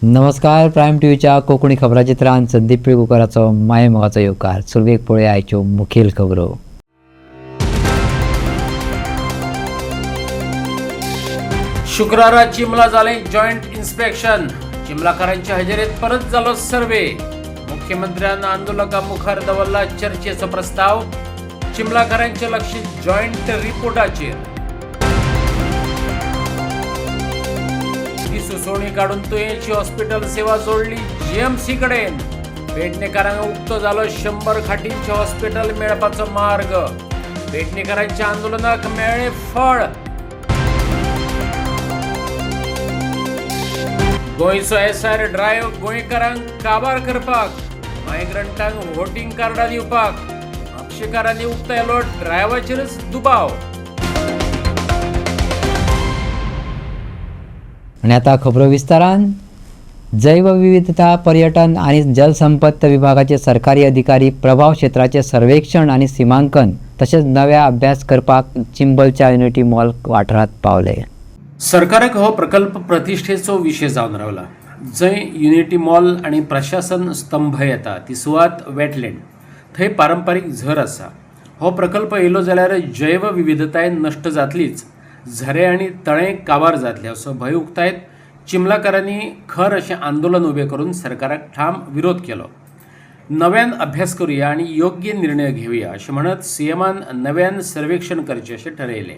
नमस्कार. प्रायम टीव्हीच्या कोकणी खबराचित्रांत संदीप पिळगुकराचो माये मोगाचो येवकार. सुरवेक पळया आयच्यो मुखेल खबरो. शुक्रारा चिमला जालें जॉयंट इन्स्पेक्शन. चिमलाकारांच्या हजेरेत परत जालो सर्वे. मुख्यमंत्र्यान आंदोलकां मुखार दवरला चर्चेचो प्रस्ताव. चिमलाकारांचे लक्ष जॉयंट रिपोर्टाचेर. ही सुचोवणी काडून तुयेची हॉस्पिटल सेवा जोडली जीएमसी कडेन. पेडणेकारांक उक्तो जालो 100 खाटींचे हॉस्पिटल मेळपाचो मार्ग. पेडणेकारांच्या आंदोलनाक मेळ्ळें फळ. गोंयचो एसआर ड्रायव्ह गोंयकारांक काबार करपाक, मायग्रंटांक वोटिंग कार्डां दिवपाक म्हापशेकारांनी उक्तायलो ड्रायव्हाचेरच दुबाव. आणि आता खबरो विस्तारान. जैवविविधता, पर्यटन आणि जलसंपत्त विभागाचे सरकारी अधिकारी प्रभाव क्षेत्राचे सर्वेक्षण आणि सीमांकन तसेच नव्या अभ्यास करपाक चिंबलच्या युनिटी मॉल वाठारात पावले. सरकाराक हो प्रकल्प प्रतिश्ठेचो विशय जावन रावला. जंय युनिटी मॉल आणि प्रशासन स्तंभ येता ती सुवात वेटलँड. थंय पारंपारीक झर आसा. हो प्रकल्प येयलो जाल्यार जैवविविधताय नश्ट जातलीच, झरे आणि तळे काबार जातले असो भंय उक्तायत चिमलाकारांनी खर अशें आंदोलन उबें करून सरकाराक ठाम विरोध केलो. नव्यान अभ्यास करूया आणि योग्य निर्णय घेवया अशें म्हणत सीएमान नव्यान सर्वेक्षण करचें अशें ठरयलें.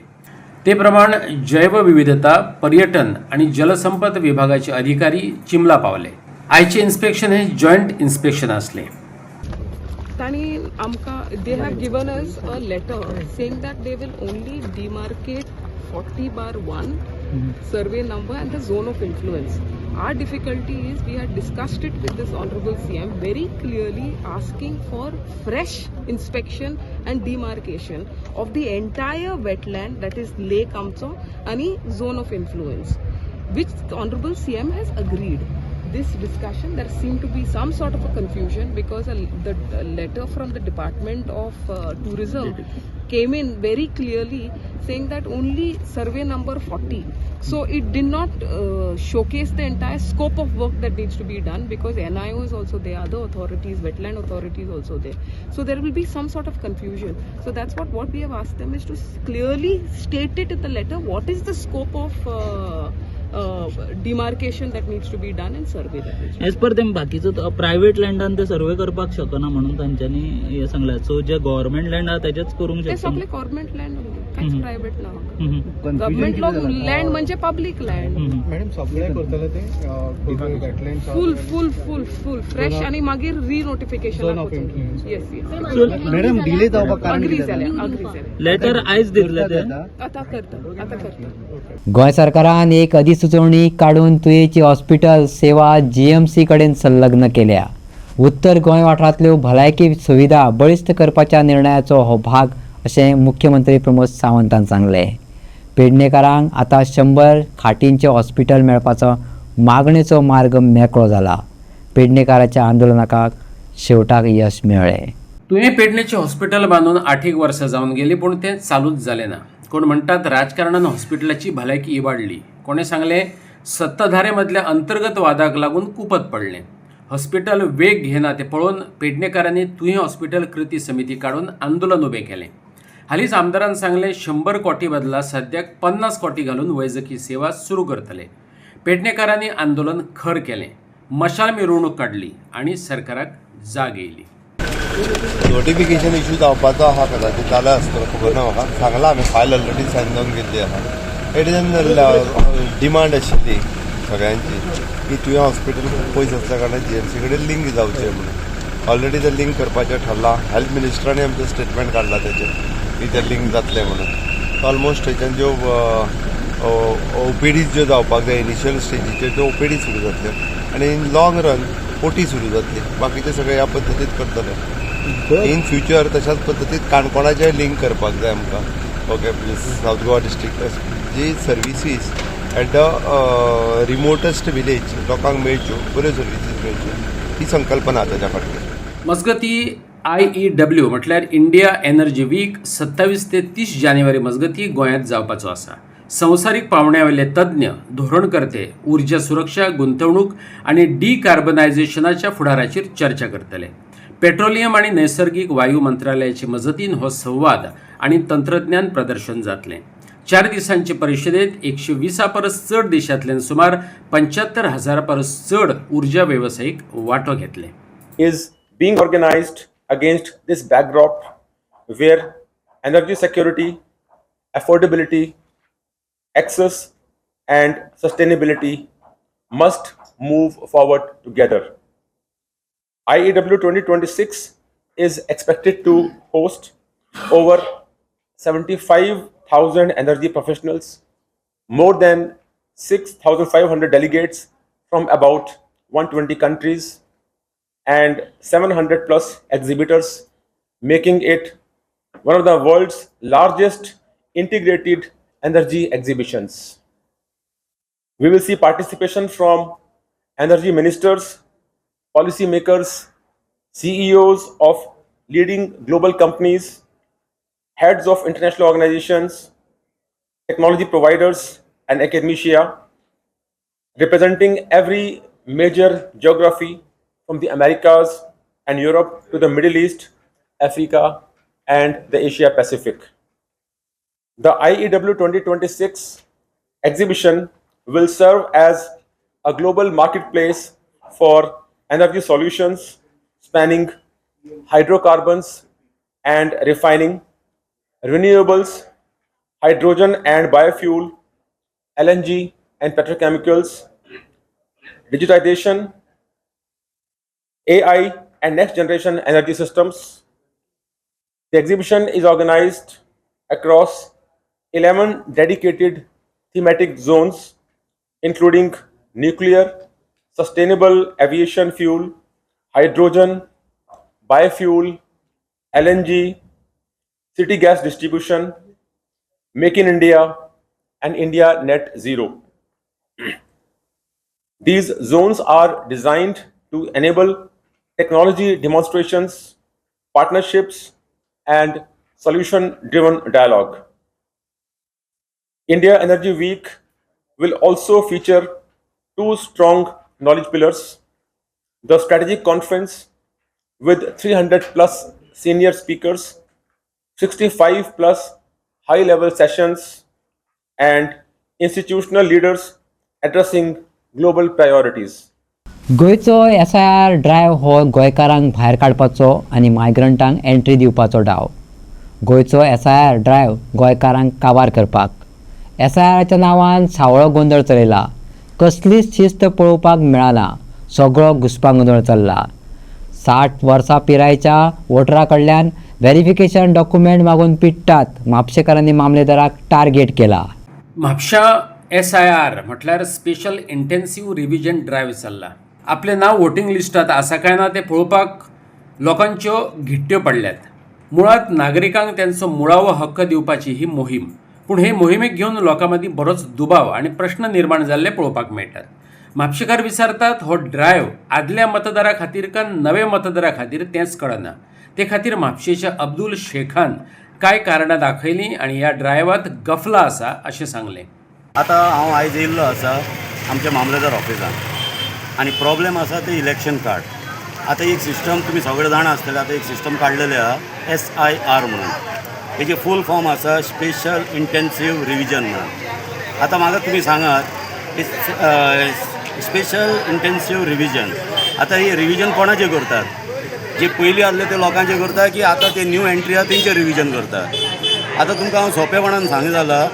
ते प्रमाण जैवविविधता, पर्यटन आणि जलसंपद विभागाचे अधिकारी चिमला पावले. आयचे इन्स्पेक्शन हे जॉयंट इन्स्पेक्शन आसलें. तांणी आमकां they have given us a letter saying that they will only demarcate 40/1 survey number and the zone of influence. Our difficulty is we had discussed it with this Honorable CM very clearly, asking for fresh inspection and demarcation of the entire wetland, that is Lake Amcho and zone of influence, which the Honorable CM has agreed. This discussion, there seemed to be some sort of a confusion because the letter from the Department of Tourism came in very clearly saying that only survey number 40. So it did not showcase the entire scope of work that needs to be done, because NIO is also there, other authorities, wetland authorities also there. So there will be some sort of confusion. So that's what we have asked them, is to clearly state it in the letter what is the scope of demarcation that needs to be done and survey that needs to be as per तेम बाकीचो private लँडान ते सर्वे करपाक शकना म्हणून तांच्यांनी हे सांगला. So जे government land आहा तेजेच करूंक ते शकता. सगळे गव्हर्नमेंट लँड कांयच प्रायव्हेट ना. गव्हर्नमेंट लँड म्हणजे पब्लिक लँड. मॅडम सप्लाय करतले ते वेटलँड फुल फुल फुल फुल फ्रेश आणि मागीर रिनोटिफिकेशन. येस येस मॅडम डिले जावपाक कारण अग्री जाल्या. लेटर आयज दितले ते. आता करता. गोंय सरकारान एक अधिसुचोवणी काडून तुयेची हॉस्पिटल सेवा जीएमसी कडेन संलग्न केल्या. उत्तर गोंय वाठारांतल्यो भलायकी सुविधा बळिश्ट करपाच्या निर्णयाचो हो भाग अशें मुख्यमंत्री प्रमोद सावंतान सांगलें. पेडणेकारांक आतां 100 खाटींचें हॉस्पिटल मेळपाचो मागणेचो मार्ग मेकळो जाला. पेडणेकारांच्या आंदोलनाक शेवटाक यश मेळ्ळें. तुवें पेडणेचें हॉस्पिटल बांदून 8 वर्सां जावन गेली, पूण तें चालूच जालें ना. कोण म्हणटात राजकारणान हॉस्पिटलाची भलायकी इबाडली. कोणे सांगलें सत्ताधारे मदल्या अंतर्गत वादाक लागून कुपत पडलें. हॉस्पिटल वेग घेना तें पळोवन पेडणेकारांनी तुयें हॉस्पिटल कृती समिती काडून आंदोलन उबें केलें. हालींच आमदारान सांगलें 100 कोटी बदला सद्याक 50 कोटी घालून वैजकी सेवा सुरू करतले. पेडणेकारांनी आंदोलन खर केलें. मशाल मिरवणूक काडली आणि सरकाराक जाग येयली. नोटिफिकेशन इश्यू जावपाचो आहा कदाचित जाल्यार आसतलो, खबर ना म्हाका. सांगला आमी फायल ऑलरेडी सायन जावन घेतली आहा. डिमांड आशिल्ली सगळ्यांची की तुवें हॉस्पिटल खूब पयस आसल्या कारणान जीएमसी कडेन लिंक जावचें म्हणून. ऑलरेडी तें लिंक करपाचें ठरलां. हेल्थ मिनिस्टरांनी आमचें स्टेटमेंट काडला तेचेर की तें लिंक जातलें म्हणून. ऑलमोस्ट थंयच्यान ज्यो ओपीडीज ज्यो जावपाक जाय इनिशियल स्टेजीचेर त्यो ओपीडी सुरू जातल्यो आनी इन लॉंग रन ओटी सुरू जातली. बाकीचे सगळे ह्या पद्दतीत करतले. इन फ्युचर तशाच पद्दतीत काणकोणाचें लिंक करपाक जाय आमकां. ओके, सावथ गोवा डिस्ट्रिक्ट जी services at the remotest village लोकांक मेळच्यो, बऱ्यो सर्विसीस मेळच्यो, ही संकल्पना ताच्या फाटल्यान. मजगती IEW म्हटल्यार इंडिया एनर्जी वीक 27 ते 30 जानेवारी मजगती गोंयांत जावपाचो आसा. संसारिक पावण्यावेले तज्ज्ञ, धोरणकर्ते, ऊर्जा सुरक्षा, गुंतवणूक आणि डिकार्बनायझेशनाच्या फुडाराचेर चर्चा करतले. पेट्रोलियम आणि नैसर्गिक वायू मंत्रालयाचे मजतीन हो संवाद आणि तंत्रज्ञान प्रदर्शन जातले. 4 दिसांचे परिषदेत 120 परस चड देशांतल्यान सुमार 75,000 परस चड ऊर्जा व्यावसायिक वांटो घेतले. is being organized against this backdrop where energy security, affordability, access and sustainability must move forward together. IEW 2026 is expected to host over 75,000 energy professionals, more than 6,500 delegates from about 120 countries, and 700 plus exhibitors, making it one of the world's largest integrated energy exhibitions. We will see participation from energy ministers, policymakers, CEOs of leading global companies, heads of international organizations, technology providers, and academia, representing every major geography from the Americas and Europe to the Middle East, Africa, and the Asia Pacific. The IEW 2026 exhibition will serve as a global marketplace for energy solutions spanning hydrocarbons and refining, renewables, hydrogen and biofuel, LNG and petrochemicals, digitization, AI and next generation energy systems. The exhibition is organized across 11 dedicated thematic zones, including nuclear, sustainable aviation fuel, hydrogen, biofuel, LNG, city gas distribution, Make in India, and India Net Zero. These zones are designed to enable technology demonstrations, partnerships, and solution-driven dialogue. India Energy Week will also feature 2 strong knowledge pillars: the strategic conference with 300 plus senior speakers, 65 plus high-level sessions, and institutional leaders addressing global priorities. गोंयचो SIR drive हो गोंयकारांक भायर काडपाचो आनी मायग्रंटांक entry दिवपाचो डाव. गोंयचो SIR drive गोंयकारांक काबार करपाक. SIRच्या नांवान सावळो गोंदळ चलयला. कसलीच शिस्त पळोवपाक मेळना. सगळो घुसपागोंदळ चल्ला. 60 वर्सां पिरायेच्या वोटरा कडल्यान व्हेरिफिकेशन डॉक्युमेंट मागून पिट्टात. म्हापशेकारांनी मामलेदाराक टार्गेट केला. म्हापशा SIR म्हटल्यार स्पेशल इंटेन्सिव्ह रिव्हिजन ड्रायव्ह चल्ला. आपलें नांव वोटींग लिस्टात आसा काय ना तें पळोवपाक लोकांच्यो घिट्ट्यो पडल्यात. मुळात नागरिकांक त्यांचो मुळावो हक्क दिवपाची ही मोहीम. पूण हे मोहिमेक घेवन लोकां मदीं बरोच दुबाव आनी प्रश्न निर्माण जाल्ले पळोवपाक मेळटात. म्हापशेकार विचारतात हो ड्रायव्ह आदल्या मतदारा खातीर काय नवे मतदारा खातीर तेंच कळना. ते खातीर म्हापशेच्या अब्दुल शेखान कांय कारणां दाखयलीं आनी ह्या ड्रायव्हांत गफला आसा अशें सांगलें. आतां हांव आयज येयल्लो आसा आमच्या मामलेदार ऑफिसान आनी प्रॉब्लेम आसा ते इलेक्शन कार्ड. आतां एक सिस्टम तुमी सगळे जाणा आसतले, आतां एक सिस्टम काडलेले आहा SIR म्हणून. हेजे फूल फॉर्म आसा स्पेशल इंटेन्सिव्ह रिव्हिजन म्हणून. आतां म्हाका तुमी सांगात स्पेशल इंटेन्सिव्ह रिव्हिजन आतां हे रिव्हिजन कोणाचें करतात? जे पयलीं आसले ते लोकांचें करता की आतां ते न्यू एंट्री आहा तेंचें रिव्हिजन करता? आतां तुमकां हांव सोंपेपणान सांगू जालां,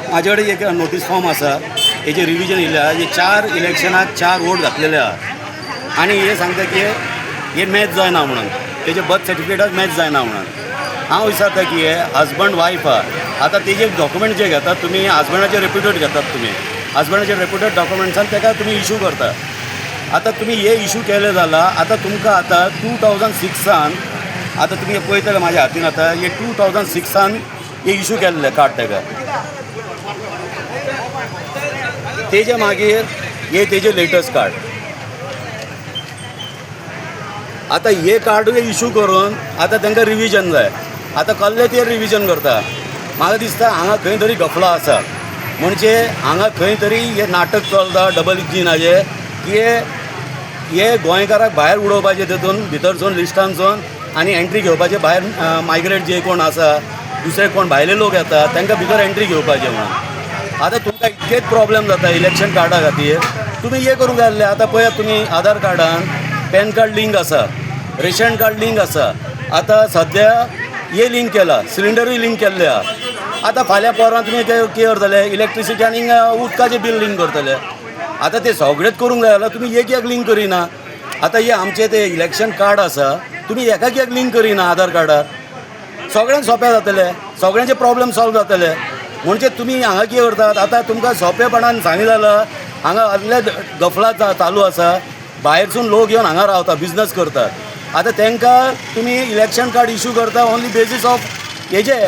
म्हाजे कडेन एक नोटीस फॉर्म आसा, हेजे रिव्हिजन येयल्या. हे 4 इलेक्शनाक 4 वोट घातलेले आहा आनी हे सांगता की हे मॅच जायना म्हणून, तेजे बर्थ सर्टिफिकेटाक मॅच जायना म्हणून. हांव विचारता की हे हजबंड वायफ आहा, आतां तेजे डॉक्युमेंट जे घेतात तुमी हजबंडाचे रेप्युटेड घेतात, तुमी हजबंडाचे रेप्युटेड डॉक्युमेंट्सान ताका तुमी इशू करता. आतां तुमी हे इशू केले जाल्यार आतां तुमकां आतां 2006 आतां तुमी पळयतले म्हाज्या हातीन आतां हे 2006 हे इशू केल्ले कार्ड ताका. तेजे मागीर हे तेजे लेटस्ट कार्ड. आतां हे कार्ड इशू करून आतां तांकां रिव्हिजन जाय. आतां कसले ते रिव्हिजन करता. म्हाका दिसता हांगा खंय तरी गफला आसा. म्हणजे हांगा खंय तरी हे नाटक चलता डबल इंजिनाचें की हे गोंयकाराक भायर उडोवपाचें तेतून भितरसून लिस्टांसून आनी एंट्री घेवपाचें भायर मायग्रेट जे कोण आसा दुसरे कोण भायले लोक येता तांकां भितर एंट्री घेवपाचें म्हणून. आतां तुमकां इतकेच प्रॉब्लेम जाता इलेक्शन कार्डा खातीर. तुमी हे करूंक जाय आसलें. आतां पळयात तुमी आधार कार्डान पॅन कार्ड लिंक आसा, रेशन कार्ड लिंक आसा. आतां सद्या हे लिंक केला, सिलिंडरूय लिंक केल्ले आहा. आतां फाल्यां परवां तुमी कितें करतले, इलेक्ट्रिसिटी आनी उदकाचें बील लिंक करतले. आतां ते सगळेंच करूंक जाय जाल्यार तुमी एक लिंक करिना. आतां हे आमचें तें इलेक्शन कार्ड आसा तुमी एकाक लिंक करिना आधार कार्डार. सगळ्यांक सोंपें जातलें, सगळ्यांचे प्रॉब्लेम सॉल्व जातले. म्हणजे तुमी हांगा कितें करतात, आतां तुमकां सोंपेपणान सांगलें जाल्यार हांगा असले गफला चालू आसा. भायरसून लोक येवन हांगा रावता, बिजनस करतात. आतां तांकां तुमी इलेक्शन कार्ड इश्यू करता ओन्ली बेजीस ऑफ हेजे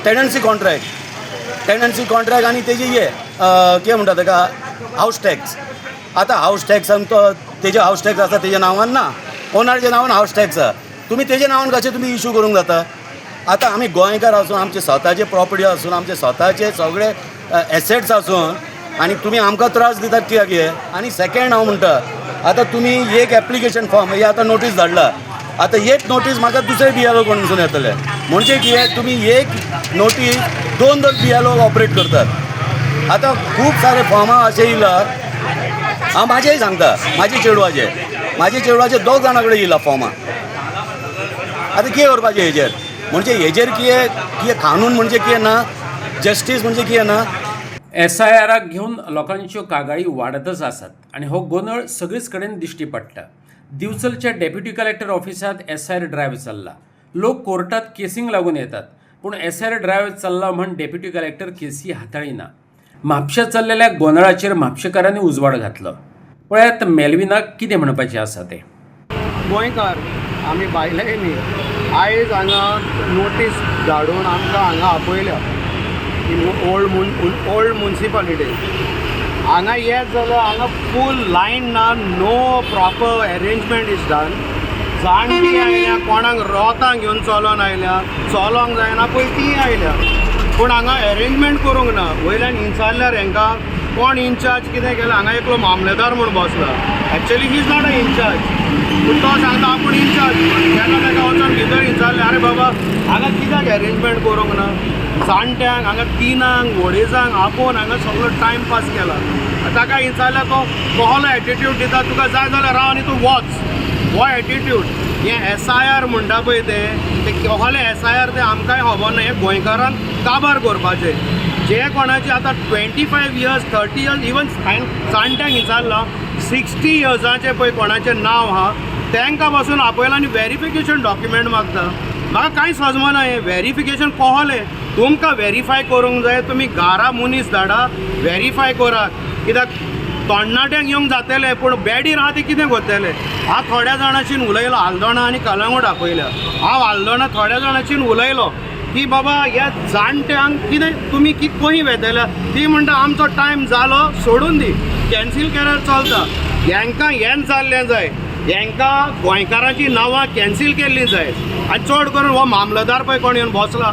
टेनन्सी कॉन्ट्रॅक्ट आनी तेजे हे कितें म्हणटा ताका हावस टॅक्स. आतां हावस टॅक्सान तो तेजे हावस टॅक्स आसा तेज्या नांवान ना, ओनराच्या नांवान हावस टॅक्स आसा. तुमी तेजे नांवान कशें तुमी इश्यू करूंक जाता. आतां आमी गोंयकार आसून आमचे स्वताचे प्रॉपर्टी आसून आमचे स्वताचे सगळे एसेट्स आसून आनी तुमी आमकां त्रास दितात कित्याक हे. आनी सेकेंड हांव म्हणटा आतां तुमी एक एप्लिकेशन फॉर्म हे आतां नोटीस धाडला. आतां एक नोटीस म्हाका दुसरे BLO कडसून येतले. म्हणजे कितें तुमी एक नोटीस दोन BLO ऑपरेट करतात. आतां खूब सारे फॉर्मां अशें येयला. हांव म्हाजेय सांगता, म्हाजे चेडवाचे 2 जाणां कडेन येयला फॉर्मां. आतां कितें करपाचें हेजेर. म्हणजे हेजेर कितें कानून म्हणजे कितें ना, जस्टीस म्हणजे कितें ना. SIRाक घेवन लोकांच्यो कागाळी वाडतच आसात आणि हो गोंधळ सगळीच कडेन दिश्टी पडटा. दिवचलच्या डेप्युटी कलेक्टर ऑफिसात SIR ड्रायव्ह चल्ला. लोक कोर्टात केसींक लागून येतात, पूण SIR ड्रायव्ह चल्ला म्हण डेप्युटी कलेक्टर केसी हाताळिना. म्हापश्यां चल्लेल्या गोंधळाचेर म्हापशेकारांनी उजवाड घातलो. पळयात मेलविनाक कितें म्हणपाचें आसा तें. गोंयकार आमी भायले न्ही, आयज हांगा नोटीस धाडून आमकां हांगा आपयल्या ओल्ड मुन्सिपालिटी. हांगा येत जाल्यार हांगा फूल लायन ना, no proper arrangement is done. जाणटी आयल्या, कोणाक रोतांक घेवन चलोन आयल्या, चलोंक जायना पळय ती आयल्या. पूण हांगा अरेंजमेंट करूंक ना. वयल्यान विचारल्यार हांकां कोण इन्चार्ज कितें केलां. हांगा एकलो मामलेदार म्हूण बसला. Actually he is not a in charge, पूण तो सांगता आपूण इन्चार्ज. तेन्ना ताका वचोन भितर विचारलें, आरे बाबा हांगा कित्याक अरेंजमेंट करूंक ना. जाणट्यांक हांगा 3 व्हडेजांक आपोवन हांगा सगळो टायमपास केला. ताका विचारल्यार तो कसलो एटिट्यूड दिता, तुका जाय जाल्यार राव आनी तूं वच. हो एटिट्यूड हे SIR म्हणटा पळय ते कसले SIR ते आमकांय खबर ना. हे गोंयकारांक काबार करपाचे. जे कोणाचे आतां 25 इयर्स 30 इयर्स इवन जाणट्यांक विचारला 60 इयर्साचे पळय कोणाचें नांव आहा तांकां पासून आपयलां आनी व्हेरिफिकेशन डॉक्युमेंट मागता. म्हाका कांय समजना हें व्हेरिफिकेशन कसलें. तुमकां व्हेरीफाय करूंक जाय तुमी घरा मनीस धाडा, व्हेरीफाय करात. कित्याक तरणाट्यांक येवंक जातलें पूण बेडीर आहा ते कितें करतले. हांव थोड्या जाणांशीन उलयलो, आल्दोणा आनी कलंगूट आपयल्या. हांव आल्दोणा थोड्या जाणांशीन उलयलो की बाबा ह्या जाणट्यांक कितें तुमी खंय वेतल्या. ती म्हणटा आमचो टायम जालो सोडून दी, कॅन्सील केल्यार चलता. हांकां हें जाल्लें जाय, हांकां गोंयकारांची नांवां कॅन्सील केल्लीं जाय. आनी चड करून हो मामलेदार पळय कोण येवन बसला,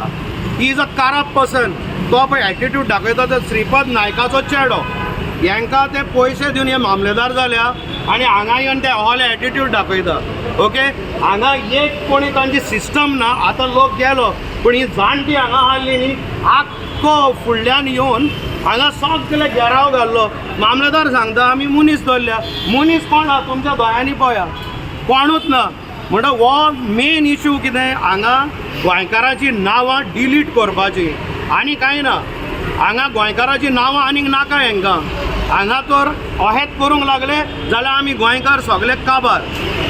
he is a corrupt person. तो पळय एटिट्यूड दाखयता तो श्रीपद नायकाचो चेडो. हांकां ते पयशे दिवन हे मामलेदार जाल्या आनी हांगा येवन ते होले एटिट्यूड दाखयता. ओके, हांगा एक कोणी तांची सिस्टम ना. आतां लोक गेलो पूण ही जाणटी हांगा हाडली न्ही, आख्खो फुडल्यान येवन हांगा सगळे घेराव घाल्लो. मामलेदार सांगता आमी मनीस दवरल्या. मनीस कोण आहा तुमच्या दोळ्यांनी पळया, कोणूच ना. म्हणटा हो मेन इश्यू कितें, हांगा गोंयकारांची नांवां डिलीट करपाची आनी कांय ना. हांगा गोंयकाराची नांवां आनीक नाका हांकां. हांगा तर अहेत करूंक लागले जाल्यार आमी गोंयकार सगळे काबार.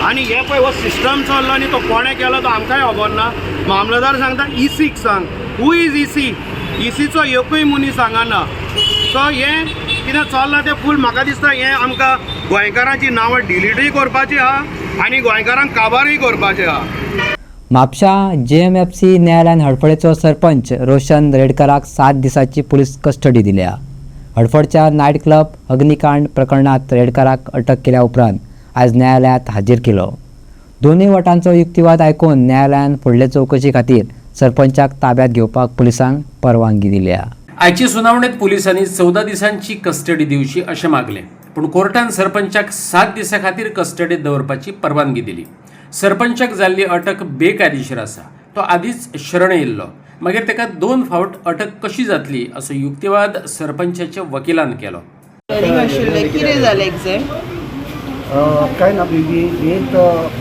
आनी हे पळय हो सिस्टम चल्लो आनी तो कोणें केलो तो आमकांय खबर ना. मामलेदार सांगता ECक सांग. Who is EC? ECचो एकूय मनीस हांगा. सो हें कितें चल्लां तें फूल म्हाका दिसता हें आमकां गोंयकारांची नांवां डिलीटूय करपाची आहा आनी गोंयकारांक काबारूय करपाचें आहा. म्हापशा JMFC न्यायालयान हडफडेचो सरपंच रोशन रेडकराक 7 दिसांची पुलीस कस्टडी दिल्या. हडफडच्या नायट क्लब अग्निकांड प्रकरणात रेडकराक अटक केल्या उपरांत आज न्यायालयात हाजीर केलो. दोन्ही वटांचो युक्तिवाद आयकून न्यायालयान फुडले चवकशी खातीर सरपंचाक ताब्यात घेवपाक पुलिसांक परवानगी दिल्या. आयचे सुनावणेत पोलिसांनी 14 दिसांची कस्टडी दिवची अशें मागले, पूण कोर्टान सरपंचाक 7 दिसां खातीर कस्टडीत दवरपाची परवानगी दिली. सरपंचाक जाल्ली अटक बेकायदेशीर आसा. तो आदींच शरण येयल्लो, मागीर ताका 2 फावट अटक कशी जातली असो युक्तिवाद सरपंचाच्या वकिलान केलो. कितें जालें exact? Kind of,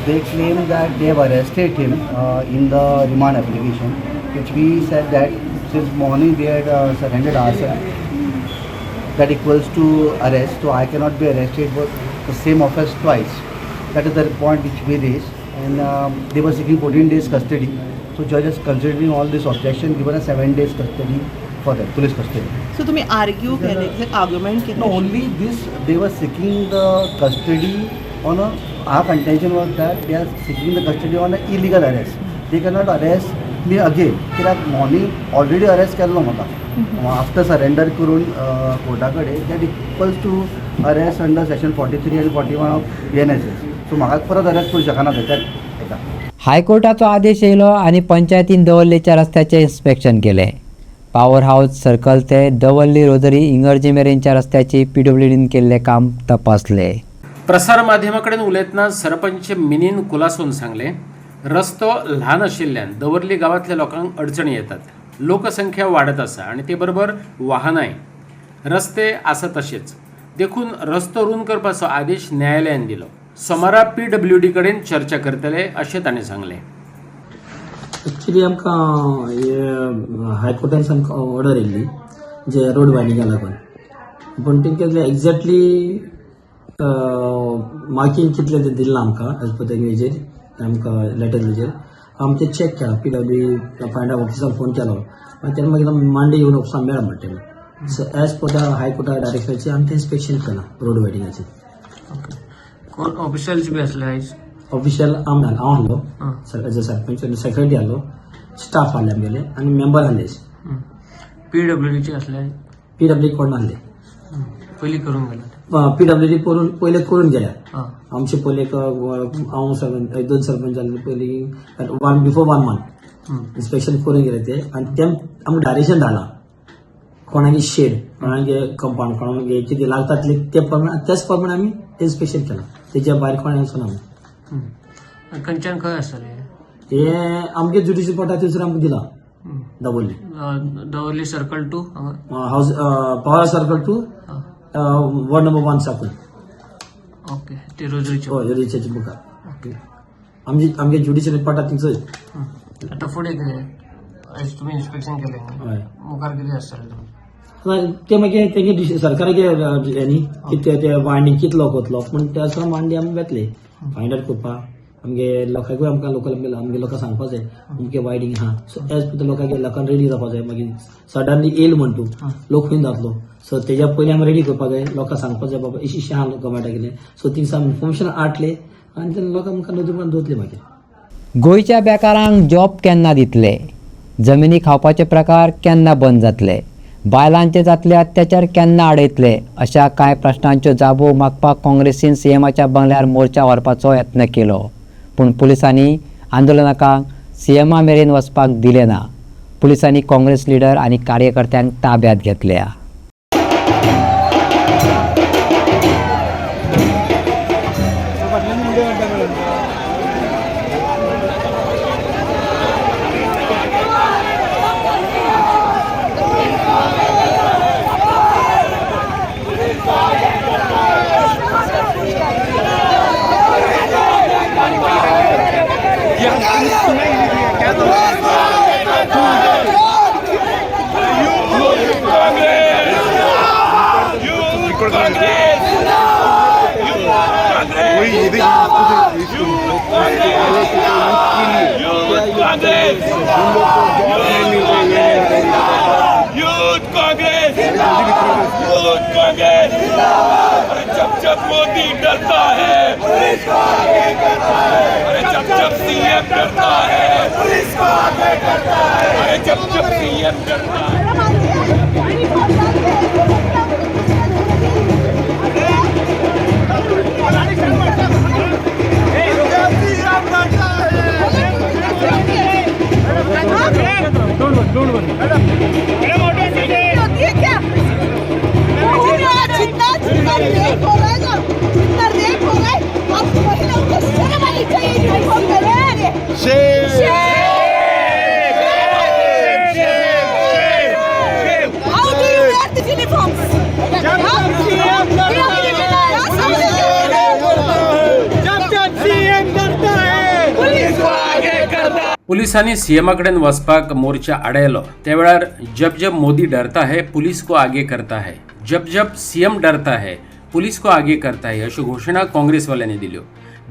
they claim that they have arrested him in the remand application, which we said that since morning they had surrendered ourselves. That equals to arrest, so I cannot be arrested for the same offence twice. That is the point which we raised, and they were seeking 14 days custody. So judge is considering all this objection, given a 7 days custody for them, police custody. So तुम्ही argue केले, argument केले? No, only this, they were seeking the custody on our contention was that they are seeking the custody on an illegal arrest. They cannot arrest me again. कित्याक morning already arrest केल्लो म्हाका after surrender करून कोर्टाकडे. That equals to arrest under section 43 आणि 41 of NSS. So म्हाका परत arrest करूं शकना त्यात. हायकोर्टाचो आदेश येयलो आनी पंचायतीन दवरलेच्या रस्त्याचें इन्स्पेक्शन केलें. पॉवर हाऊस सर्कल ते दवल्ली रोजरी इंगर्जे मेरेनच्या रस्त्याची PWDन केल्लें काम तपासले. प्रसार माध्यमाकडेन उलयतना सरपंच मिनीन खुलासून सांगले, रस्तो ल्हान आशिल्ल्यान दवर्ली गांवांतल्या लोकांक अडचणी येतात. लोकसंख्या वाडत आसा आनी ते बरोबर वाहनाय. रस्ते आसा तशेच देखून रस्तो रूंद करपाचो आदेश न्यायालयान दिलो. सोमारा PWD कडेन चर्चा करतले अशें ताणें सांगलें. एक्चुअली आमकां हायकोर्टान आमकां ऑर्डर येयल्ली जे रोड वायडिंगा लागून, पूण तेंके एक्झॅक्टली मार्कींग कितलें तें दिल्लें आमकां एज पर तेंगेचेर आमकां लेटरीचेर. आमी तें चॅक केलां. PWD फायंड ऑफिसाक फोन केलो, तेन्ना मागीर मांडे येवन ऑफिसान मेळ्ळा म्हणटा. सो एज पर द हायकोर्टा डायरेक्शनाचेर आमी तें इन्स्पेक्शन केलां रोड वायडिंगाचेर. कोण ऑफिशियल्स बी आसले आयज? ऑफिशियल हांव आहलो, एज अ सरपंच आनी सेक्रेटरी आहलो, स्टाफ आहले आमगेले आनी मेंबर आहले. PWDचे आसले? PWD कोण नासले, पयलीं करून गेले. PWD पयले करून गेल्या. आमचे पयले हांव 2 सरपंच जाल्ले पयलीं बिफोर 1 मंथ इन्स्पेक्शन करून गेले ते. आनी ते आमकां डायरेक्शन धाडलां कोणागे शेड, कोणागे कंपाऊंड, कोणागे कितें लागता ते प्रमाणे त्याच प्रमाणे आमी इन्स्पेक्शन केलां. तेच्या भायर कोणा वचून आमी खंयच्यान खंय आसतले हे आमगे ज्युडिशियल कोर्टा थंयसर आमकां दिला. दवरली दवरली circle to house power circle to ward number 1 साकून. ओके, ते रोजरीचे. हय, रोजरीचे बुकार. ओके, आमगे ज्युडिशियल कोर्टा थंयसर. आतां फुडें कितें? आयज तुमी इन्स्पेक्शन केलें, मुखार कितें आसतलें? ते मागीर तेगे सरकाराचे न्ही ते वायंडींग कितलो कोतलो पूण त्या वायंडी आमी वेतले फायंड आउट करपाक. आमगे लोकांकूय आमकां आमगे लोकांक सांगपा जाय अमके वायडींग आहा. सो एज पर लोकांक लोकांक रेडी जावपा जाय. मागीर सडनली येयलो म्हण तूं लोक खंय जातलो. सो तेज्या पयलीं आमी रेडी करपा जाय. लोकांक सांगपा जाय बाबा इशें आहा गव्हर्मेंटा गेलें. सो थिंगसा इन्फॉर्मेशन हाडले आनी ते लोकांक आमकां नदर दवरले. मागीर गोंयच्या बेकारांक जॉब केन्ना दितले? जमिनी खावपाचे प्रकार केन्ना बंद जातले? बायलांचे जातले अत्याचार केन्ना आडयतले? अशा कांय प्रश्नांच्यो जापो मागपाक काँग्रेसीन CMच्या बंगल्यार मोर्चा व्हरपाचो यत्न केलो, पूण पुलिसांनी आंदोलकांक CMा मेरेन वचपाक दिले ना. पुलिसांनी काँग्रेस लिडर आनी कार्यकर्त्यांक ताब्यात घेतल्या. जब मोदी डरता है पुलिस को आगे करता है. जब CM डरता है पुलिस को आगे करता है. जब CM डरता है. जब CM डरता है पुलिसांनी सीएमा कडेन वचपाक मोर्चा आडयलो त्या वेळार जब जब मोदी डरता है पुलिस को आगे करता है, जब जब सीएम डरता है पुलिस को आगे करता है अशी घोषणा काँग्रेसवाल्यांनी दिल्यो.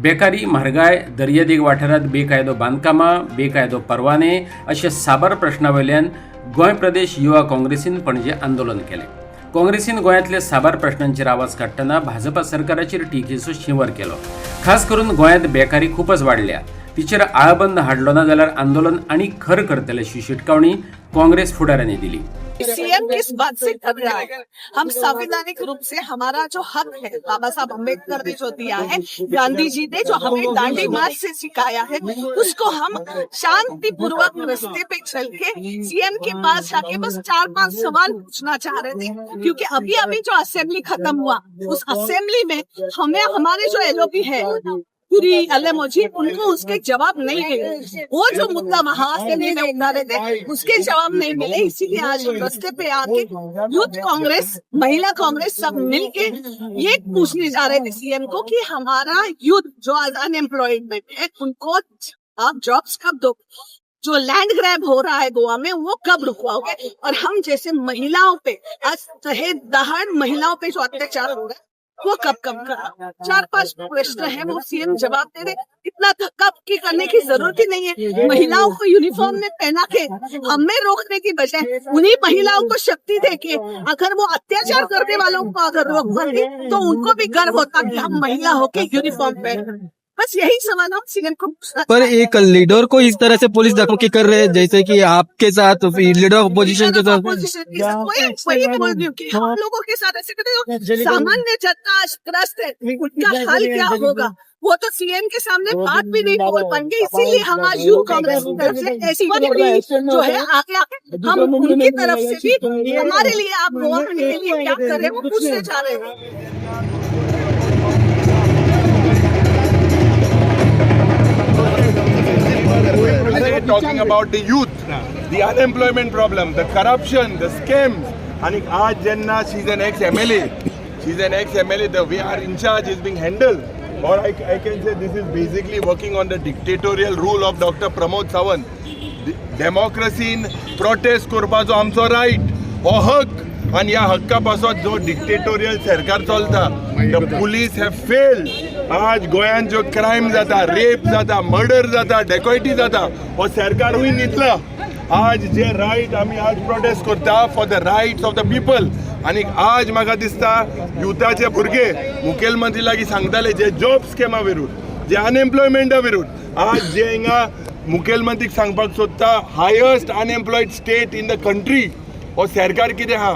बेकारी, म्हारगाय, दर्यादेग वाठारात बेकायदो बांदकामां, बेकायदो परवाने अशा साबार प्रश्नावयल्यान गोंय प्रदेश युवा काँग्रेसीन पणजे आंदोलन केलें. काँग्रेसीन गोंयांतल्या साबार प्रश्नांचेर आवाज काडटना भाजपा सरकाराचेर टिकेचो शिंवर केलो. खास करून गोंयांत बेकारी खूपच वाडल्या, तिचेर आळाबंद हाडलो ना जाल्यार आंदोलन आनी खर करतले अशी शिटकावणी काँग्रेस फुडाऱ्यांनी दिली. सीएम किस बात से कर रहा है? हम संवैधानिक रूप से हमारा जो हक है, बाबा साहब अम्बेडकर ने जो दिया है, गांधी जी ने जो हमें दांडी मार्च से सिखाया है, उसको हम शांति पूर्वक रास्ते पे चल के सीएम के पास जाके बस 4-5 सवाल पूछना चाह रहे थे. क्योंकि अभी जो असेंबली खत्म हुआ, उस असेंबली में हमें हमारे जो एलओपी है पूरी एलएमओजी, उनको उसके जवाब नहीं मिले. वो जो मुद्दा महाअसेंबली में उठा रहे थे उसके जवाब नहीं मिले. इसीलिए आज रास्ते पे आके यूथ कांग्रेस, महिला कांग्रेस सब मिलके ये पूछने जा रहे थे सीएम को कि हमारा यूथ जो अनएम्प्लॉयमेंट है उनको आप जॉब्स कब दो, जो लैंड ग्रैब हो रहा है गोवा में वो कब रुकवाओगे, और हम जैसे महिलाओं पे आज तहे दहाड़ महिलाओं पे जो अत्याचार हो रहा है वो कब कम करा. 4-5 प्रश्न है, वो सीएम जवाब दे रहे. इतना धक्का की करने की जरूरत ही नहीं है. महिलाओं को यूनिफॉर्म में पहना के हमें रोकने की बजाय उन्हीं महिलाओं को शक्ति दे के अगर वो अत्याचार करने वालों को अगर रोक पाते तो उनको भी गर्व होता कि हम महिला होके यूनिफॉर्म पहन. बस यही सवाल हम सीएम को पूछना. पर एक लीडर को इस तरह से पुलिस धक्के कर रहे हैं, जैसे कि आपके साथ लीडर अपोजिशन के साथ. वही बोल रही हूँ कि हम लोगों के साथ ऐसे करते सामान्य जनता त्रस्त है, उनका हाल क्या होगा वो तो सीएम के सामने बात भी नहीं बोल पाएंगे. इसीलिए हम आज यूथ कांग्रेस की तरफ से ऐसी जो है आगे हम उनकी तरफ से भी हमारे लिए आप गवर्नमेंट के लिए क्या कर रहे हैं वो पूछने जा रहे हैं. Talking about the youth, the unemployment problem, the corruption, the scams. And आज jenna she's an ex-MLA. She's an ex-MLA. The way our in charge is being handled. Or I can say this is basically working on the dictatorial rule of Dr. Pramod Sawant. Democracy in protest करपाचो आमचो right. हो हक. आणि या hakka पासून जो dictatorial सरकार चलता, the police have failed. आज गोंयांत जो क्रायम जाता, रेप जाता, मर्डर जाता, डेकॉयटी जाता, हो सरकारूय न्हिदला. आज जे रायट आमी आज प्रोटेस्ट करता for the rights of the people. आणि आज म्हाका दिसता युथाचे भुरगे मुखेलमंत्री लागीं सांगताले जे जॉब स्कॅमा विरुद्ध, जे अनएम्प्लॉयमेंटा विरुद्ध, आज जे हिंगा मुखेलमंत्रीक सांगपाक सोदता highest unemployed state in the country. और सरकार कितें हा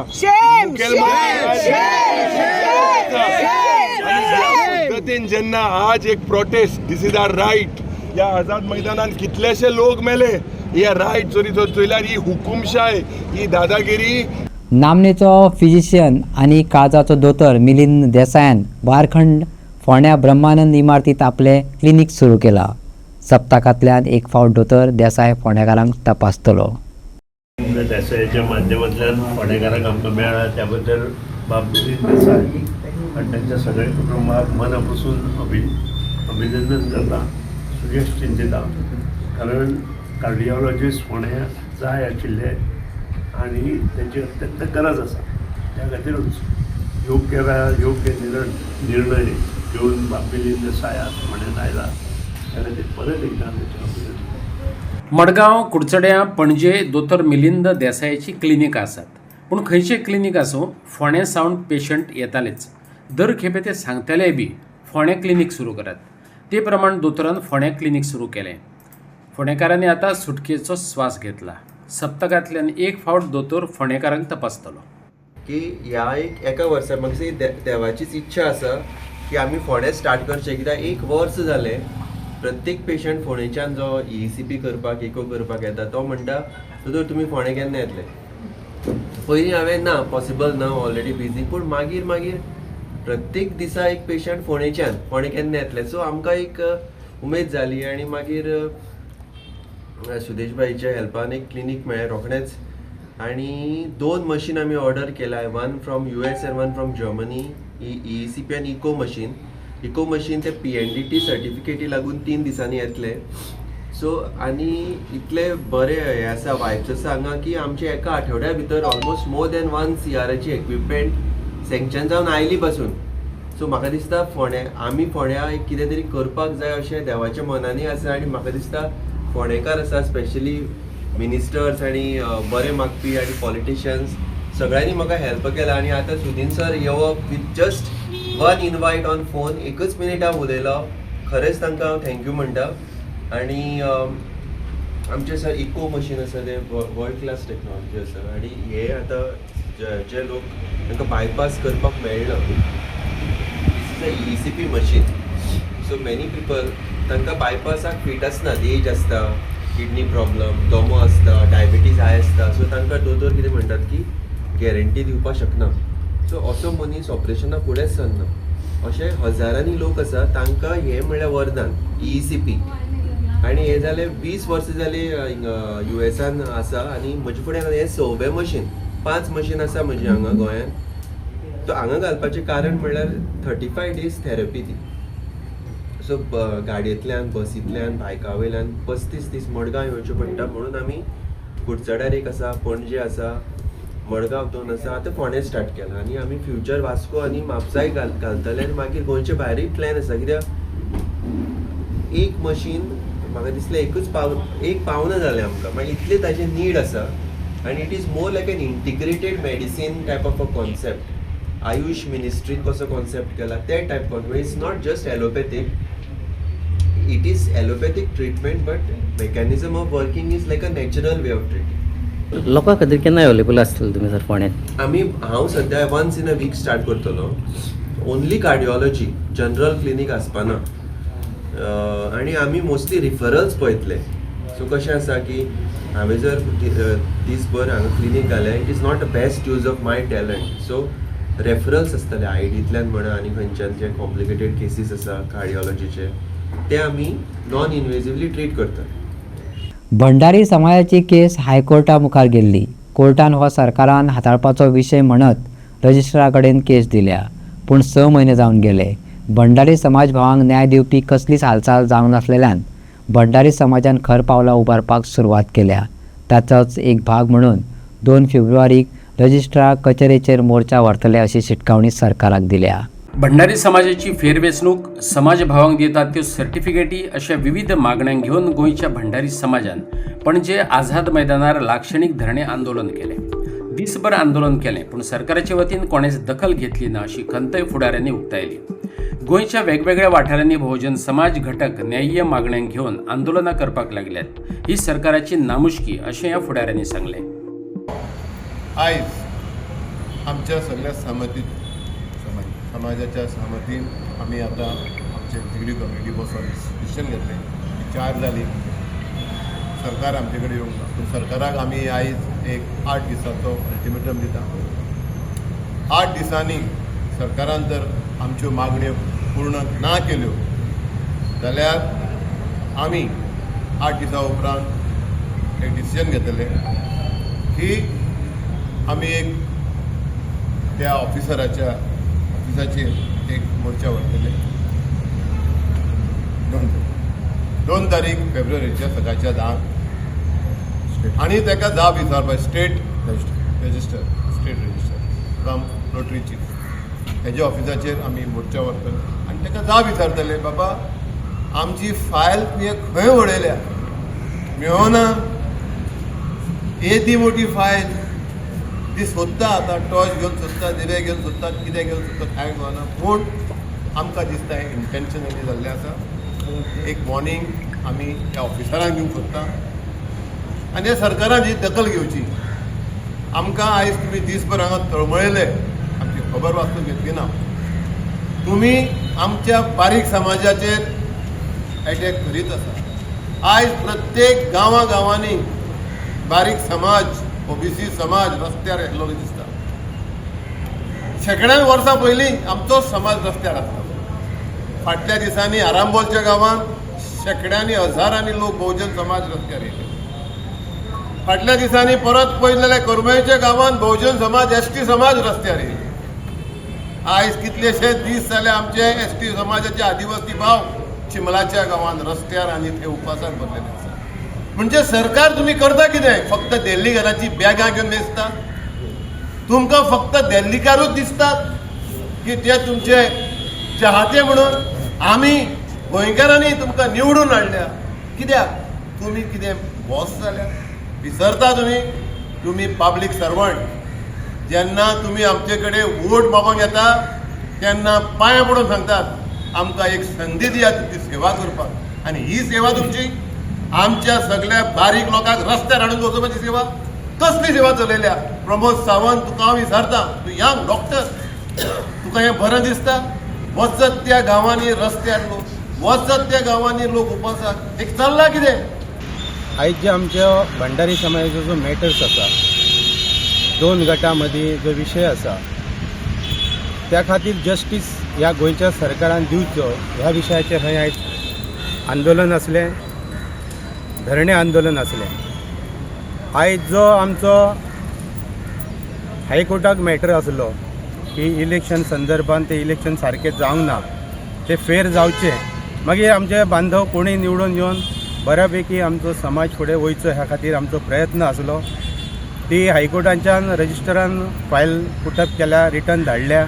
पद्दतीन जेन्ना आज एक protest, this is our right. या आझाद मैदानात कितलेशे लोक मेले. हे रायट चोरीचो चोयल्यार ही हुकुमशाय, ही दादागिरी. नामनेचो फिजिशियन आणि काळजाचो दोतोर मिलिंद देसायान बारखंड फोंड्या ब्रह्मानंद इमारतीत आपले क्लिनीक सुरू केला. सप्तकांतल्यान एक फावट दोतोर देसाय फोंडेकारांक तपासतलो. देसायाच्या माध्यमांतल्यान फोंडेकारांक आमकां मेळ्ळा त्या बद्दल बाबतींत देसाय आनी तांच्या सगळ्या कुटुंबाक मनापासून अभिनंदन करता, शुभेच्छा दिता. कारण कार्डिओलॉजिस्ट फोंड्या जाय आशिल्ले आनी तांची अत्यंत गरज आसा. त्या खातीरूच योग्य वेळार योग्य निर्णय घेवन मिलिंद देसाय आज फोंड्यान आयला. त्या खातीर परत एकदा ताचें अभिनंदन. मडगांव, कुडचड्या, पणजे दोतोर मिलिंद देसायाची क्लिनीक आसात. पूण खंयचे क्लिनीक आसूं, फोंड्या सावन पेशंट येतालेच. दर खेपे ते सांगताले बी फोंड्या क्लिनीक सुरू करात. ते प्रमाण दोतोरान फोंड्या क्लिनीक सुरू केलें. फोंडेकारांनी आतां सुटकेचो स्वास घेतला. सप्तकांतल्यान एक फावट दोतोर फोंडेकारांक तपासतलो. की ह्या एका वर्सा म्हाका देवाचीच इच्छा आसा की आमी फोंड्या स्टार्ट करचें. कित्याक एक वर्स जालें प्रत्येक पेशंट फोंडेच्यान जो ECP करपाक इको करपाक येता तो म्हणटा दोतोर तुमी फोंडे केन्ना येतले. पयलीं हांवें ना पॉसिबल ना ऑलरेडी बिजी. पूण मागीर प्रत्येक दिसा एक पेशंट फोंडेच्यान फोंडे केन्ना येतले. सो आमकां एक उमेद जाली आनी मागीर सुदेश भाईच्या हेल्पान एक क्लिनीक मेळ्ळें रोखडेंच. आनी 2 मशीन आमी ऑर्डर केला, 1 from US and 1 from Germany. ECP आनी इको मशीन ते PNDT सर्टिफिकेटी लागून 3 दिसांनी येतले. सो आनी इतले बरे हे आसा वायब्स आसा हांगा की आमचे एका आठवड्या भितर ऑलमोस्ट मोर दॅन 1 CRची इक्विपमेंट सँक्शन जावन आयली पासून. सो म्हाका दिसता आमी फोंड्या एक कितें तरी करपाक जाय अशें देवाच्या मनांनी आसा आनी म्हाका दिसता फोंडेकार आसा स्पेशली मिनिस्टर्स आनी बरे मागपी आनी पॉलिटिशियन्स सगळ्यांनी म्हाका हेल्प केला आनी आतां सुदीन सर येवप with just 1 invite on phone 1 minute हांव उलयलो. खरेंच तांकां हांव थँक्यू म्हणटा. आनी आमचे सर इको मशीन आसा ते वर्ल्ड क्लास टेक्नॉलॉजी आसा आनी हे आतां जे लोक तांकां बायपास करपाक मेळना this is a ECP machine. So many people तांकां बायपासाक फीट आसनात, एज आसता, किडनी प्रॉब्लम, दोमो आसता, डायबिटीज हाय आसता. सो तांकां दोतोर कितें म्हणटात की गॅरंटी दिवपाक शकना. सो असो मनीस ऑपरेशना फुडेंच सरना. अशे हजारांनी लोक आसा तांकां हे म्हणल्यार वरदान ECP. आनी हे जाले 20 वर्सां जाली USAन आसा आनी म्हजे फुडें हे 6वें मशीन. 5 मशीन आसा म्हजी हांगा गोंयान. तो हांगा घालपाचें कारण म्हणल्यार 35 days थेरपी ती. सो गाडयेंतल्यान, बसींतल्यान, बायका वयल्यान 35 दीस मडगांव येवचें पडटा. म्हणून आमी कुडचड्यार एक आसा, पणजे आसा, मडगांव 2 आसा, आतां फोंड्या स्टार्ट केला आनी आमी फ्युचर वास्को आनी म्हापसाय घालतले आनी मागीर गोंयचे भायरूय प्लॅन आसा. कित्याक एक मशीन म्हाका दिसलें एक पावना जालें आमकां, मागीर इतलें ताजें नीड आसा आनी it is more like an integrated medicine type of a concept. Ayush मिनिस्ट्रीन कसो कॉन्सेप्ट केला ते type concept. It's not just allopathic, it is allopathic treatment but mechanism of working is like a natural way of treating. लोकां खातीर केन्ना available आसतले तुमी sir फोंड्यान? हांव सद्या once in a week start करतलो. ओन्ली कार्डिओलॉजी, जनरल क्लिनीक आसपाना आनी आमी मोस्टली रिफरल्स पळयतले. सो कशें आसा की हांवें जर दीसभर हांगा क्लिनीक घालें, it is not a best use of my talent. So referrals आसतले IITंतल्यान म्हणा आनी खंयच्यान जे कॉम्प्लिकेटेड केसीस आसा कार्डिओलॉजीचे ते आमी नॉन इन्वेजिवली ट्रीट करतात. भंडारी समाजाची केस हायकोर्टा मुखार गेल्ली. कोर्टान हो सरकारान हाताळपाचो विशय म्हणत रजिस्ट्रारा कडेन केस दिल्या, पूण 6 म्हयने जावन गेले. भंडारी समाज भावांक न्याय दिवपी कसलीच हालचाल जावंक नासलेल्यान भंडारी समाजान खर पावलां उबारपाक सुरवात केल्या. ताचोच एक भाग म्हणून 2 फेब्रुवारीक रजिस्ट्रार कचेरेचेर मोर्चा व्हरतले अशी शिटकावणी सरकाराक दिल्या. भंडारी समाजाची फेरवेचणूक, समाज भावांक दितात त्यो सर्टिफिकेटी अशा विविध मागण्यांक घेवन गोंयच्या भंडारी समाजान पणजे आझाद मैदानार लाक्षणीक धरणे आंदोलन केलें. दीसभर आंदोलन केलें पूण सरकाराचे वतीन कोणेच दखल घेतली ना अशी खंतय फुडाऱ्यांनी उक्तायली. गोंयच्या वेगवेगळ्या वाठारांनी बहुजन समाज घटक न्याय्य मागण्यांक घेवन आंदोलनां करपाक लागल्यात. ही सरकाराची नामुष्की अशें ह्या फुडाऱ्यांनी सांगलें. आयज आमच्या सगळ्या समाजाच्या सहमतीन आमी आतां आमचे एक्झिक्युटीव कमिटी बसून डिसिजन घेतलें. 4 जाली. सरकार आमचे कडेन येवंक ना, पूण सरकाराक आमी आयज एक 8 दिसाचो अल्टिमेटम दिता. 8 दिसांनी सरकारान जर आमच्यो मागण्यो पूर्ण ना केल्यो जाल्यार आमी 8 दिसां उपरांत एक डिसिजन घेतले की आमी एक त्या ऑफिसाचेर एक मोर्चा व्हरतले. 2 तारीख फेब्रुवारीच्या सकाळच्या 10 आनी ताका जाप विचारपा state register from notary chief हेजे ऑफिसाचेर आमी मोर्चा व्हरतले आनी ताका जाप विचारतले बाबा आमची फायल तुवें खंय उडयल्या, मेळना. येदी मोठी फायल ती सोदता, आतां टॉर्च घेवन सोदता, दिवे घेवन सोदता, कितें घेवन सोदता कांय कळना. पूण आमकां दिसता हें इंटेन्शनली जाल्लें आसा. एक वॉर्निंग आमी ह्या ऑफिसरांक दिवंक सोदता आनी ह्या सरकारान ही दखल घेवची. आमकां आयज तुमी दीसभर हांगा तळमळयले, आमची खबर वाचून घेतली ना. तुमी आमच्या बारीक समाजाचेर एटॅक करीत आसा. आयज प्रत्येक गांवांनी बारीक समाज, OBC समाज रस्त्यार येयल्लो दिसता. शेकड्यान वर्सां पयलीं आमचो समाज रस्त्यार आसता. फाटल्या दिसांनी आरांबोलच्या गांवांत शेकड्यांनी हजारांनी लोक बहुजन समाज रस्त्यार येयले. फाटल्या दिसांनी परत पळयत जाल्यार करमळेच्या गांवांत बहुजन समाज ST समाज रस्त्यार येयले. आयज कितलेशेच दीस जाले आमचे ST समाजाचे आदिवासी भाव चिमलाच्या गांवांत रस्त्यार आनी थंय उपासाक बसलेले आसा. म्हणजे सरकार तुम्ही करता कितें? फक्त दिल्लीकरांची बॅगां घेवन न्हेसता? तुमकां फक्त दिल्लीकारूच दिसतात की ते तुमचे चाहते म्हणून? आमी गोंयकारांनी तुमकां निवडून हाडल्या, कित्याक? तुमी कितें बॉस जाल्या? विसरता तुमी पब्लीक सर्वंट. जेन्ना तुमी आमचे कडेन वोट मागूंक येता तेन्ना पांयां पडून सांगतात आमकां एक संदी दियात ती सेवा करपाक. आनी ही सेवा तुमची आमच्या सगळ्या बारीक लोकांक रस्त्यार हाडून वचोवपाची सेवा? कसली सेवा चलयल्या? प्रमोद सावंत, तुका हांव विचारता, तूं यंग डॉक्टर, तुका हें बरें दिसता? वचत त्या गांवांनी रस्त्यार लोक, वचत त्या गांवांनी लोक उपासाक, एक चल्ला कितें? आयज जे आमच्या भंडारी समाजाचो जो मॅटर्स आसा, 2 गटां मदीं जो विशय आसा, त्या खातीर जस्टीस ह्या गोंयच्या सरकारान दिवचो ह्या विशयाचेर खंय आयज आंदोलन असलें, धरणे आंदोलन असलें. आयज जो आमचो हायकोर्टाक मॅटर आसलो की इलेक्शन संदर्भात ते इलेक्शन सारकें जावंक ना, ते फेर जावचें, मागीर आमचे बांधव कोणीय निवडून येवन बऱ्यापैकी आमचो समाज फुडें वयचो ह्या खातीर आमचो प्रयत्न आसलो. ती हायकोर्टाच्यान रजिस्टरान फायल पुटअप केल्या, रिटर्न धाडल्या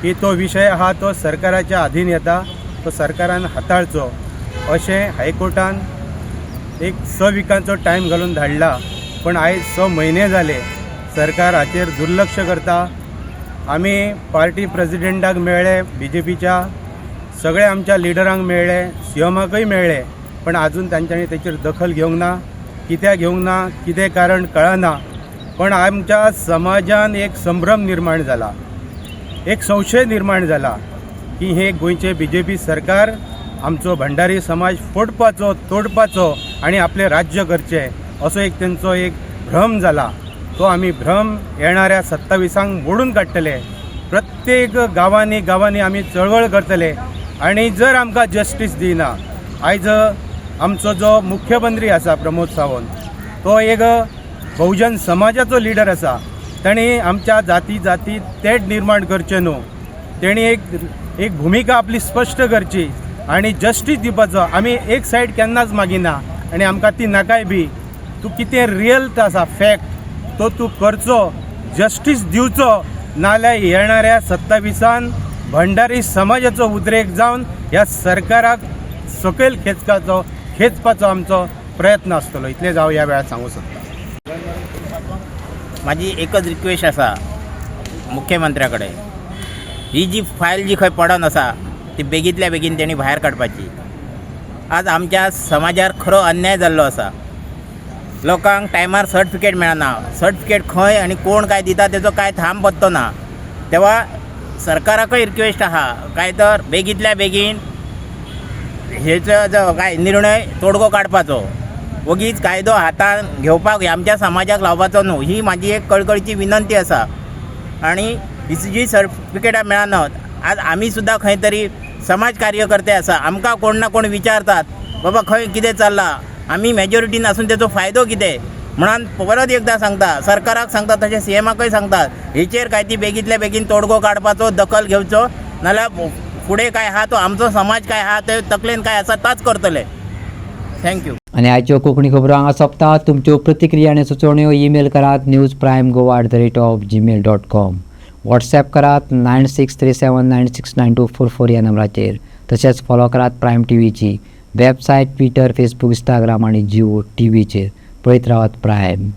की तो विशय आहा तो सरकाराच्या अधीन येता, तो सरकारान हाताळचो अशें हायकोर्टान एक 6 विकांचो टायम घालून धाडला. पण आयज 6 म्हयने जाले सरकार हाचेर दुर्लक्ष करता. आमी पार्टी प्रेसिडेंटाक मेळ्ळे, BJPच्या सगळ्या आमच्या लिडरांक मेळ्ळे, CMाकय मेळ्ळे, पण अजून तांच्यांनी तेचेर दखल घेवंक ना. कित्याक घेवंक ना, कितें कारण कळना. पण आमच्या समाजान एक संभ्रम निर्माण जाला, एक संशय निर्माण जाला की हे गोंयचे BJP सरकार आमचो भंडारी समाज फोडपाचो, तोडपाचो आणि आपले राज्य करचे असो एक तेंचो एक भ्रम जाला. तो आमी भ्रम येणाऱ्या 27 मोडून काडटले. प्रत्येक गांवांनी आमी चळवळ करतले. आणि जर आमकां जस्टीस दिना, आयज आमचो जो मुख्यमंत्री आसा प्रमोद सावंत, तो एक बहुजन समाजाचो लिडर आसा. ताणी आमच्या जाती तेढ निर्माण करचे न्हू, तेणी एक भुमिका आपली स्पश्ट करची आणि जस्टीस दिवपाचो. आमी एक सायड केन्नाच मागिना आणि आमकां ती नाकाय बी. तूं कितें रियल आसा फॅक्ट तो तूं करचो, जस्टीस दिवचो, नाल्यार येणाऱ्या 27 भंडारी समाजाचो उद्रेक जावन ह्या सरकाराक सकयल खेचपाचो आमचो प्रयत्न आसतलो. इतलेंच हांव ह्या वेळार सांगूंक सोदतां. माझी एकच रिक्वेस्ट आसा मुख्यमंत्र्या कडेन, ही जी फायल जी खंय पडून आसा ती बेगींतल्या बेगीन तेणी भायर काडपाची. आज आमच्या समाजार खरो अन्याय जाल्लो आसा. लोकांक टायमार सर्टिफिकेट मेळना, सर्टिफिकेट खंय आनी कोण काय दिता तेजो काय थांब पत्तो ना. तेव्हा सरकाराकय रिक्वेस्ट आहा काय तर बेगींतल्या बेगीन हेचो जो काय निर्णय तोडगो काडपाचो, वगीच कायदो हातान घेवपाक आमच्या समाजाक लावपाचो न्हू, ही म्हाजी एक कळकळीची विनंती आसा. आणि ही जी सर्टिफिकेटां मेळनात, आज आमी सुद्दां खंय तरी समाज कार्यकर्ते आसा, आमकां कोण ना कोण विचारतात बाबा खंय कितें चल्लां, आमी मेजॉरिटीन आसून तेजो फायदो कितें म्हणून परत एकदां सांगता, सरकाराक सांगता, तशें CMाकय सांगतात, हेचेर काय ती बेगींतल्या बेगीन तोडगो काडपाचो, दखल घेवचो, नाल्यार फुडें काय आहा तो आमचो समाज काय आहा ते तकलेन काय आसा ताच करतले. थँक्यू. आणि आयच्यो कोंकणी खबरो हांगा सोंपतात. तुमच्यो प्रतिक्रिया आनी सुचोवण्यो ईमेल करात newsprimegoa@gmail.com. व्हॉट्सॲप करात 9637969244 ह्या नंबराचेर. तशेंच फॉलो करात प्रायम TVची वेबसायट, ट्विटर, फेसबूक, इंस्टाग्राम आणि जिओ TVचेर. पळयत रावात प्रायम.